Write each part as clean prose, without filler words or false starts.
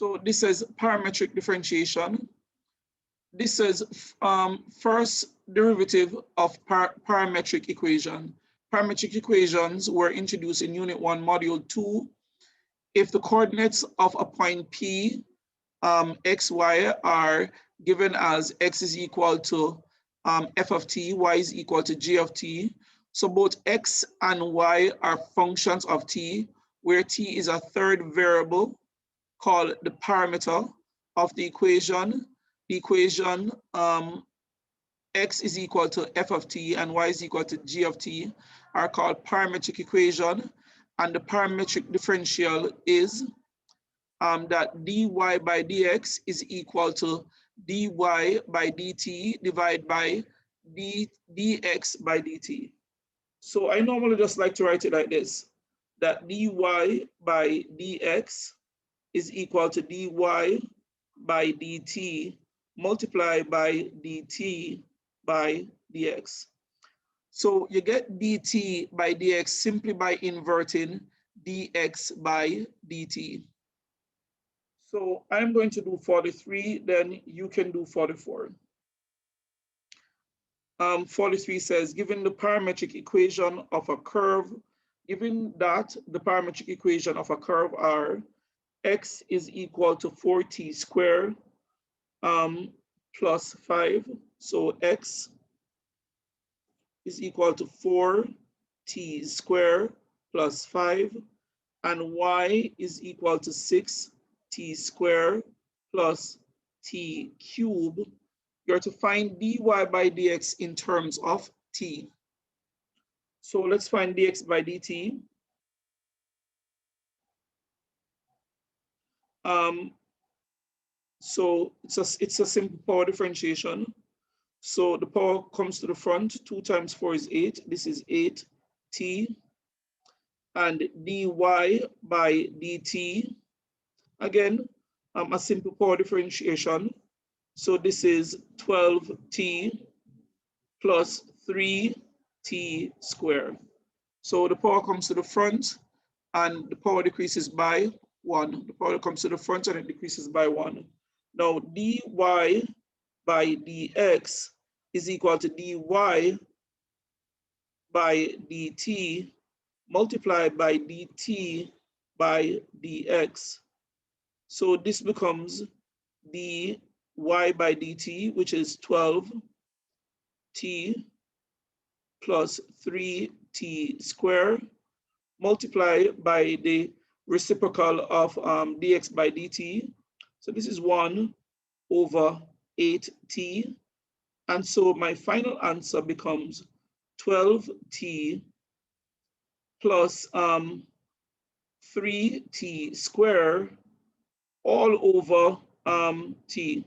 So this says parametric differentiation. This says first derivative of parametric equation. Parametric equations were introduced in Unit 1, Module 2. If the coordinates of a point P, x, y are given as x is equal to f of t, y is equal to g of t. So both x and y are functions of t, where t is a third variable called the parameter of the equation. The equation x is equal to f of t and y is equal to g of t are called parametric equation, and the parametric differential is that dy by dx is equal to dy by dt divided by dx by dt. So I normally just like to write it like this, that dy by dx is equal to dy by dt multiplied by dt by dx. So you get dt by dx simply by inverting dx by dt. So I'm going to do 43, then you can do 44. 43 says, given the parametric equation of a curve, given that the parametric equation of a curve are x is equal to 4t squared plus 5. So x is equal to 4t squared plus 5, and y is equal to 6t squared plus t cubed. You're to find dy by dx in terms of t. So let's find dx by dt. So it's a simple power differentiation. So the power comes to the front. 2 times 4 is 8. This is 8t. And dy by dt, again, a simple power differentiation. So this is 12t plus 3t squared. So the power comes to the front and the power decreases by 1. The power comes to the front and it decreases by 1. Now dy by dx is equal to dy by dt multiplied by dt by dx. So this becomes dy by dt, which is 12t plus 3t squared multiplied by the reciprocal of dx by dt. So this is 1 over 8t. And so my final answer becomes 12t plus 3t squared all over t.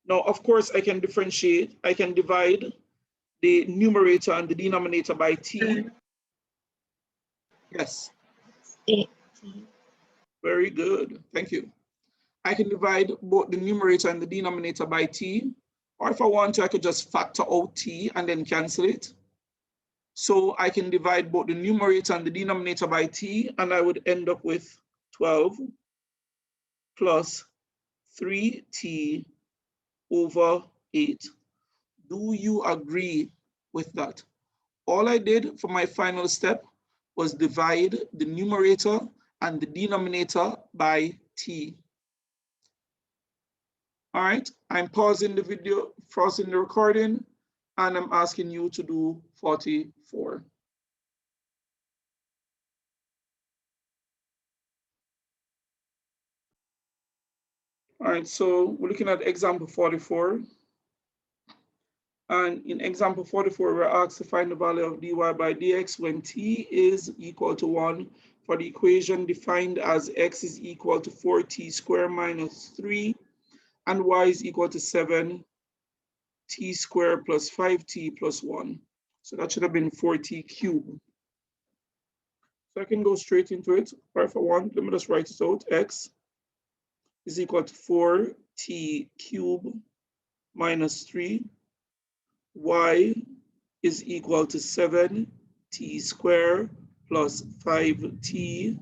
Now, of course, I can differentiate. I can divide the numerator and the denominator by t. Yes. 8t. Very good. Thank you. I can divide both the numerator and the denominator by t. Or if I want to, I could just factor out t and then cancel it. So I can divide both the numerator and the denominator by t, and I would end up with 12 plus 3t over 8. Do you agree with that? All I did for my final step was divide the numerator and the denominator by t. All right, I'm pausing the video, pausing the recording, and I'm asking you to do 44. All right, so we're looking at example 44. And in example 44, we're asked to find the value of dy by dx when t is equal to 1 for the equation defined as x is equal to 4t squared minus 3 and y is equal to 7t squared plus 5t plus 1. So that should have been 4t cubed. So I can go straight into it. Or if I want, let me just write it out. X is equal to 4t cubed minus 3. Y is equal to 7t squared plus 5t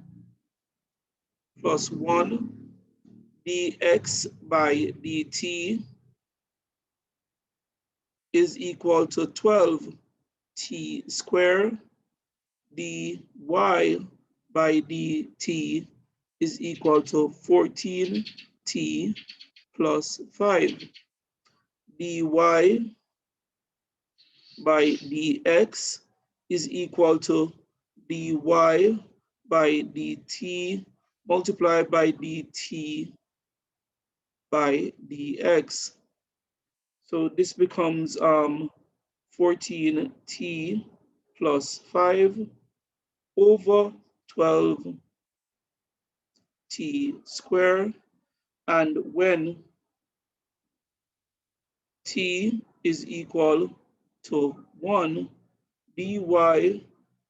plus 1. dx by dt is equal to 12t squared. dy by dt is equal to 14t plus 5. dy by dx is equal to dy by dt multiplied by dt by dx. So this becomes 14t plus 5 over 12t squared. And when t is equal to 1, dy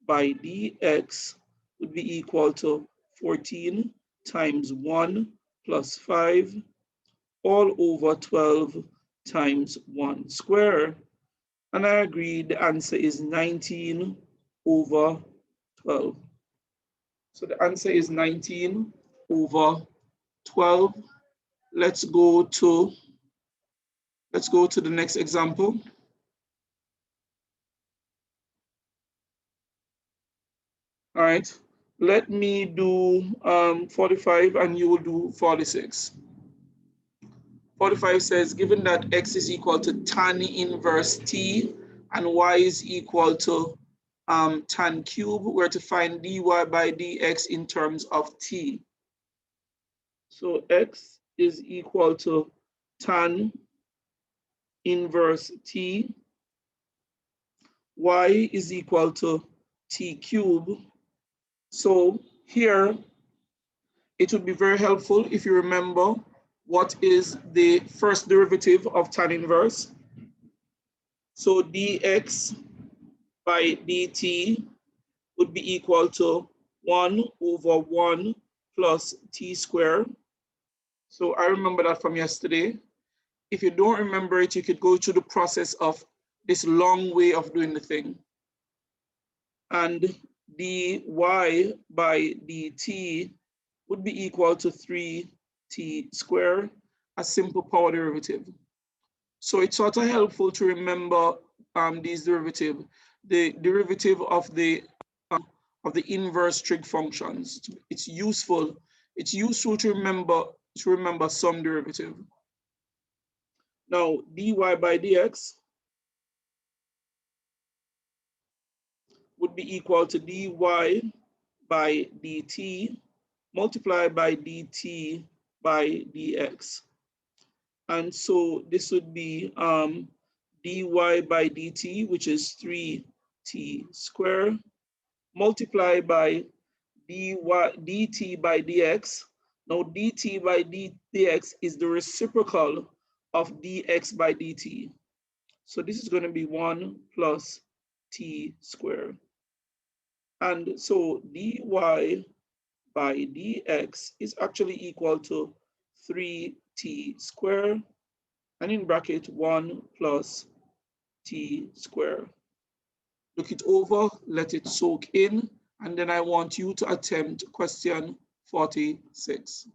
by dx would be equal to 14 times 1 plus 5 all over 12 times 1 square. And I agree the answer is 19 over 12. So the answer is 19 over 12. Let's go to the next example. All right, let me do 45 and you will do 46. 45 says, given that x is equal to tan inverse t and y is equal to tan cube, we're to find dy by dx in terms of t. So x is equal to tan inverse t, y is equal to t cube. So here, it would be very helpful if you remember what is the first derivative of tan inverse. So dx by dt would be equal to 1 over 1 plus t squared. So I remember that from yesterday. If you don't remember it, you could go through the process of this long way of doing the thing. And dy by dt would be equal to 3t squared, a simple power derivative. So it's sort of helpful to remember these derivatives, the derivative of the inverse trig functions. It's useful. It's useful to remember some derivative. Now dy by dx would be equal to dy by dt multiplied by dt by dx. And so this would be dy by dt, which is 3t squared, multiplied by dt by dx. Now dt by dx is the reciprocal of dx by dt. So this is going to be 1 plus t squared. And so dy by dx is actually equal to 3t squared, and in bracket 1 plus t squared. Look it over, let it soak in, and then I want you to attempt question 46.